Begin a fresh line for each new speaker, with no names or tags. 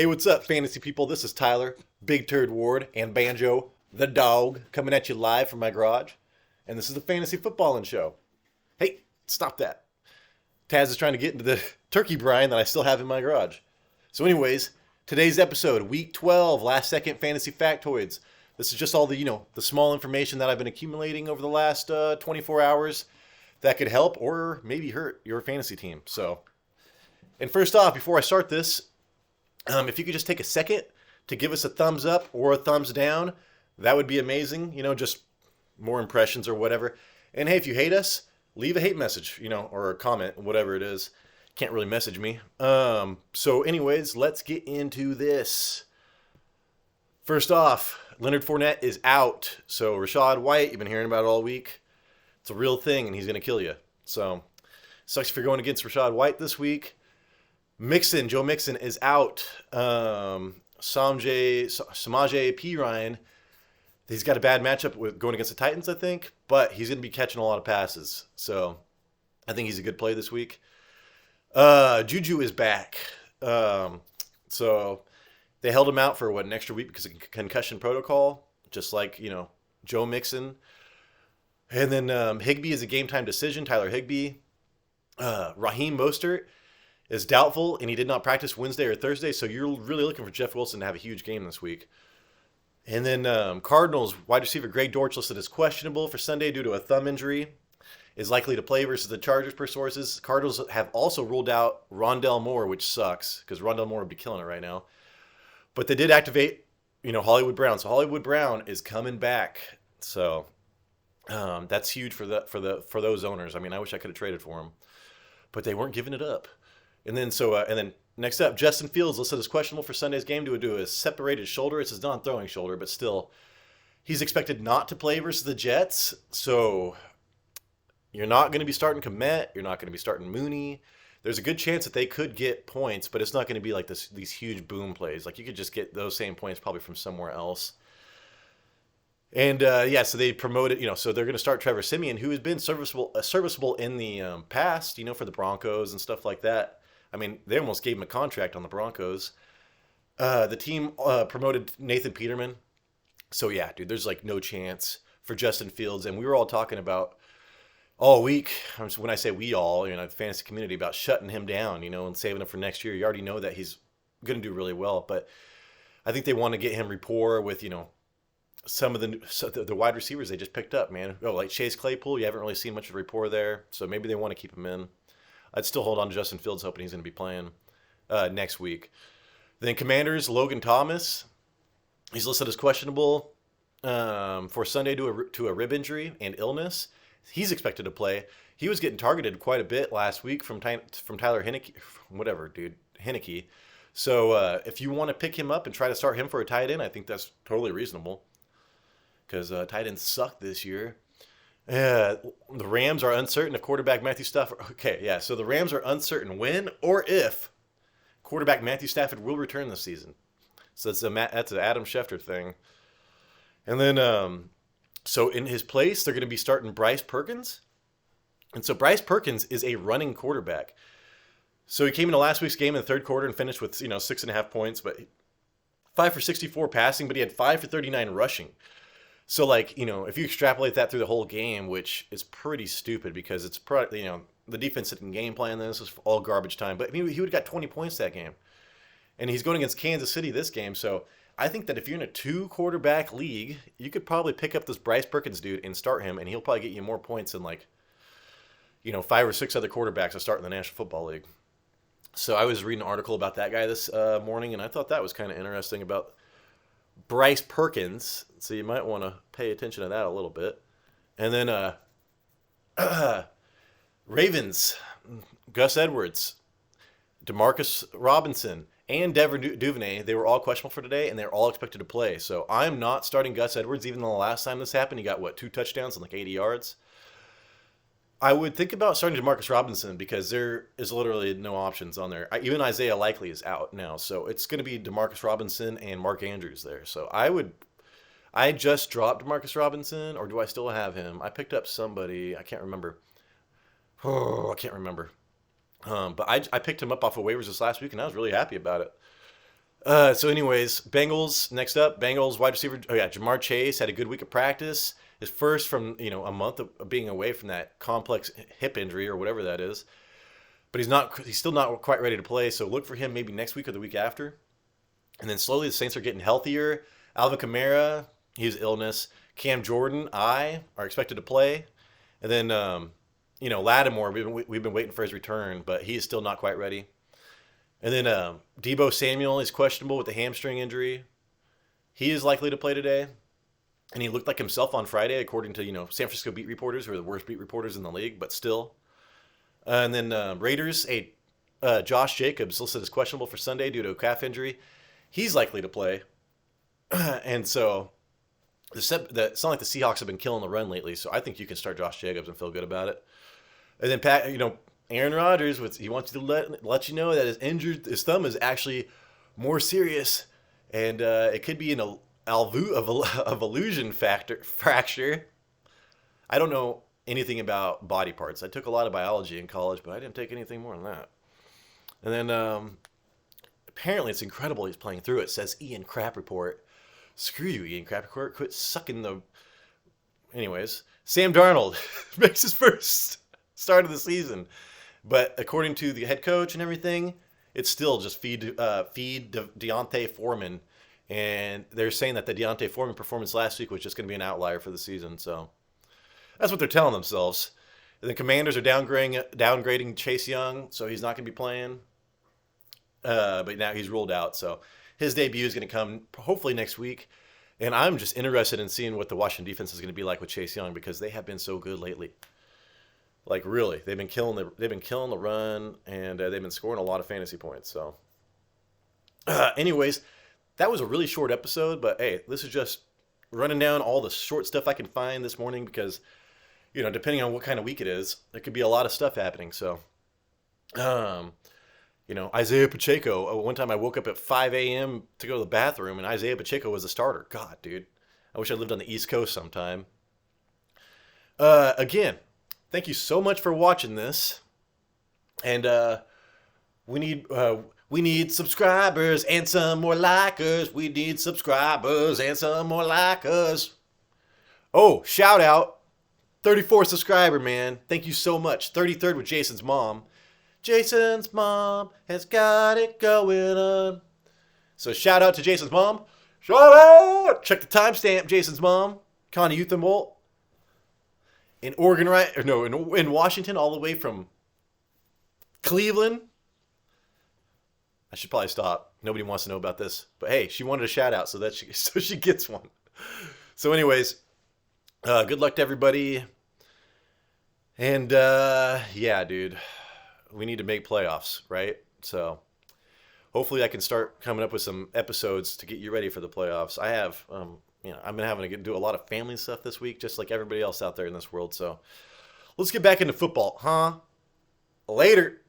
Hey, what's up, fantasy people? This is Tyler, Big Turd Ward, and Banjo, the dog, coming at you live from my garage. And this is the Fantasy Footballin' Show. Hey, stop that. Taz is trying to get into the turkey brine that I still have in my garage. So anyways, today's episode, Week 12, last second fantasy factoids. This is just all the small information that I've been accumulating over the last 24 hours that could help or maybe hurt your fantasy team. And first off, before I start this, if you could just take a second to give us a thumbs up or a thumbs down, that would be amazing. Just more impressions or whatever. And hey, if you hate us, leave a hate message, or a comment, whatever it is. Can't really message me. So anyways, let's get into this. First off, Leonard Fournette is out. So Rachaad White, you've been hearing about it all week. It's a real thing, and he's going to kill you. So sucks if you're going against Rachaad White this week. Joe Mixon is out. Samaje P. Ryan, he's got a bad matchup with going against the Titans, I think, but he's going to be catching a lot of passes. So I think he's a good play this week. JUJU is back. So they held him out for an extra week because of concussion protocol, just like, Joe Mixon. And then Higbee is a game time decision, Tyler Higbee. Raheem Mostert is doubtful, and he did not practice Wednesday or Thursday, so you're really looking for Jeff Wilson to have a huge game this week. And then Cardinals wide receiver Greg Dortch listed as questionable for Sunday due to a thumb injury, is likely to play versus the Chargers per sources. Cardinals have also ruled out Rondell Moore, which sucks because Rondell Moore would be killing it right now. But they did activate, Hollywood Brown. So Hollywood Brown is coming back. So that's huge for those owners. I mean, I wish I could have traded for him, but they weren't giving it up. And then next up, Justin Fields listed as questionable for Sunday's game due to a separated shoulder. It's his non-throwing shoulder, but still, he's expected not to play versus the Jets. So you're not going to be starting Kmet. You're not going to be starting Mooney. There's a good chance that they could get points, but it's not going to be like these huge boom plays. Like you could just get those same points probably from somewhere else. And so they promoted, so they're going to start Trevor Siemian, who has been serviceable in the past, for the Broncos and stuff like that. I mean, they almost gave him a contract on the Broncos. The team promoted Nathan Peterman. So, yeah, dude, there's no chance for Justin Fields. And we were all talking about all week, when I say we all, the fantasy community, about shutting him down, and saving him for next year. You already know that he's going to do really well. But I think they want to get him rapport with, some of the wide receivers they just picked up, man. Like Chase Claypool, you haven't really seen much of rapport there. So maybe they want to keep him in. I'd still hold on to Justin Fields, hoping he's going to be playing next week. Then Commanders, Logan Thomas. He's listed as questionable for Sunday to a rib injury and illness. He's expected to play. He was getting targeted quite a bit last week from Tyler Heineke. So if you want to pick him up and try to start him for a tight end, I think that's totally reasonable because tight ends suck this year. The Rams are uncertain if quarterback Matthew Stafford. Okay, yeah. So the Rams are uncertain when or if quarterback Matthew Stafford will return this season. So that's an Adam Schefter thing. And then, so in his place, they're going to be starting Bryce Perkins. And so Bryce Perkins is a running quarterback. So he came into last week's game in the third quarter and finished with 6.5 points, but 5 for 64 passing, but he had 5 for 39 rushing. So, if you extrapolate that through the whole game, which is pretty stupid because it's probably, the defense didn't game plan this, was all garbage time. But he would have got 20 points that game. And he's going against Kansas City this game. So, I think that if you're in a 2-quarterback league, you could probably pick up this Bryce Perkins dude and start him, and he'll probably get you more points than, 5 or 6 other quarterbacks that start in the National Football League. So, I was reading an article about that guy this morning, and I thought that was kind of interesting about Bryce Perkins, so you might want to pay attention to that a little bit. And then Ravens, Gus Edwards, Demarcus Robinson, and Devin Duvernay, they were all questionable for today, and they're all expected to play. So I'm not starting Gus Edwards, even though the last time this happened, he got, 2 touchdowns and 80 yards. I would think about starting Demarcus Robinson because there is literally no options on there. Even Isaiah Likely is out now, so it's going to be Demarcus Robinson and Mark Andrews there. So I just dropped Demarcus Robinson, or do I still have him? I picked up somebody. I can't remember. I can't remember. But I picked him up off of waivers this last week, and I was really happy about it. So anyways, Bengals next up. Bengals wide receiver. Oh yeah, Jamar Chase had a good week of practice. His first from a month of being away from that complex hip injury or whatever that is. But he's still not quite ready to play. So look for him maybe next week or the week after. And then slowly the Saints are getting healthier. Alvin Kamara, his illness. Cam Jordan, are expected to play. And then Lattimore, we've been waiting for his return, but he is still not quite ready. And then Deebo Samuel is questionable with the hamstring injury. He is likely to play today. And he looked like himself on Friday, according to San Francisco beat reporters, who are the worst beat reporters in the league, but still. And then Raiders, Josh Jacobs listed as questionable for Sunday due to a calf injury. He's likely to play. And so it's not like the Seahawks have been killing the run lately, so I think you can start Josh Jacobs and feel good about it. And then Aaron Rodgers, he wants to let you know that his thumb is actually more serious, and it could be an illusion fracture. I don't know anything about body parts. I took a lot of biology in college, but I didn't take anything more than that. And then apparently it's incredible he's playing through it, says Ian Crap Report. Screw you, Ian Crap Report. Quit sucking the... Anyways, Sam Darnold makes his first start of the season. But according to the head coach and everything, it's still just feed Deontay Foreman. And they're saying that the Deontay Foreman performance last week was just going to be an outlier for the season. So that's what they're telling themselves. And the Commanders are downgrading Chase Young, so he's not going to be playing. But now he's ruled out, so his debut is going to come hopefully next week. And I'm just interested in seeing what the Washington defense is going to be like with Chase Young, because they have been so good lately. Like really, they've been killing the run, and they've been scoring a lot of fantasy points. So, anyways, that was a really short episode, but hey, this is just running down all the short stuff I can find this morning because, depending on what kind of week it is, there could be a lot of stuff happening. So, Isaiah Pacheco. One time I woke up at 5 a.m. to go to the bathroom, and Isaiah Pacheco was the starter. God, dude. I wish I lived on the East Coast sometime. Again, thank you so much for watching this. And we need subscribers and some more likers. We need subscribers and some more likers. Oh, shout out. 34th subscriber, man. Thank you so much. 33rd with Jason's mom. Jason's mom has got it going on. So shout out to Jason's mom. Shout out! Check the timestamp, Jason's mom. Connie Youthenbolt. In Oregon, right? Or no, in Washington, all the way from Cleveland. I should probably stop. Nobody wants to know about this. But hey, she wanted a shout out, so she gets one. So anyways, good luck to everybody. And yeah, dude. We need to make playoffs, right? So hopefully I can start coming up with some episodes to get you ready for the playoffs. I have, I've been having to do a lot of family stuff this week, just like everybody else out there in this world. So let's get back into football, huh? Later.